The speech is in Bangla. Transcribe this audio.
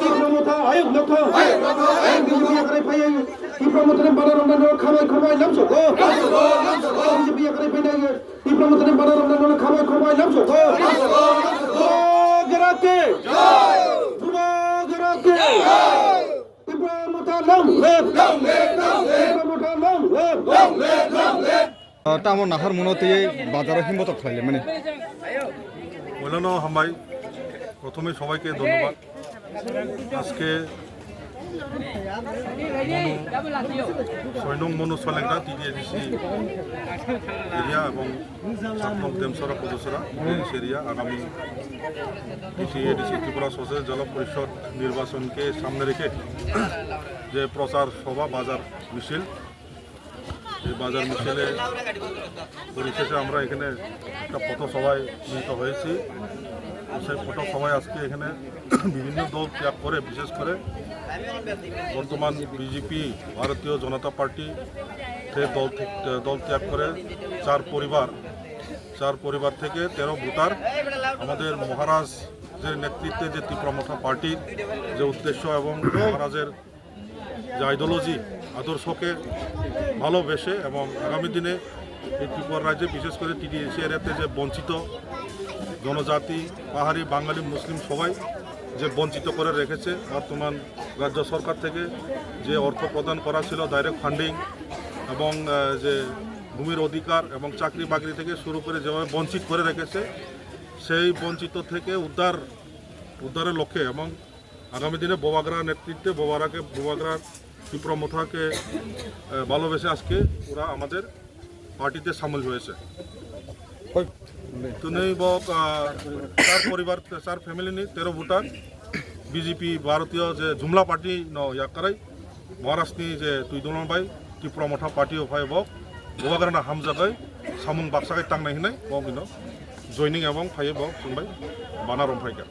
Tipromota ayuk nokho BJP akare pai Tipromota banar ramdan khamai lamsoko BJP akare pai Tipromota banar ramdan khamai lamsoko gerake Tipromota long live Tipromota long live তামো Nahar মনতে বাজারে হিম্মত খাইলে মানে মৌলানা হামাই প্রথমে সবাইকে ধন্যবাদ। আজকে মনু সলেংরা টিডিএডিসি এরিয়া এবং 7 নং দেমসরা পদসরা এরিয়া আগামী টিডিএডিসি ত্রিপুরা সোশ্যাল জল পরিষদ নির্বাচনকে সামনে রেখে যে প্রচার সভা বাজার মিছিল, এই বাজার মিছিলে পরিশেষে আমরা এখানে একটা পথসভায় মিলিত হয়েছি। সেই পথসভায় আজকে এখানে বিভিন্ন দল ত্যাগ করে, বিশেষ করে বর্তমান বিজেপি ভারতীয় জনতা পার্টি দল ত্যাগ করে চার পরিবার থেকে 13 ভোটার আমাদের মহারাজের নেতৃত্বে যে তীব্রমথা পার্টির যে উদ্দেশ্য এবং মহারাজের যে আইডিওলজি আদর্শকে ভালোবেসে এবং আগামী দিনে এই ত্রিপুরা রাজ্যে বিশেষ করে টিডিএসি এরিয়াতে যে বঞ্চিত জনজাতি, পাহাড়ি, বাঙালি, মুসলিম সবাই যে বঞ্চিত করে রেখেছে, বর্তমান রাজ্য সরকার থেকে যে অর্থ প্রদান করা ছিল ডাইরেক্ট ফান্ডিং এবং যে ভূমির অধিকার এবং চাকরি বাকরি থেকে শুরু করে যেভাবে বঞ্চিত করে রেখেছে, সেই বঞ্চিত থেকে উদ্ধারের লক্ষ্যে এবং আগামী দিনে বোবাগড়ার নেতৃত্বে বোবাগড়ার তীব্রমথাকে ভালোবেসে আজকে ওরা আমাদের পার্টিতে সামিল হয়েছে। তো নেই চার ফ্যামিলি নি 13 ভোটার বিজেপি ভারতীয় যে জুমলা পার্টি ইয়াকারাই মহারাষ্ট্রনি যে তুইদুলন ভাই তীব্রমথা পার্টি ভাই বোবাগড়া হামজাগাই সামুং বাক্সাগাই টাংনাই হিনাই জয়নিং এবং ফাইয়ে বুंबाय বানারম ফাইকা।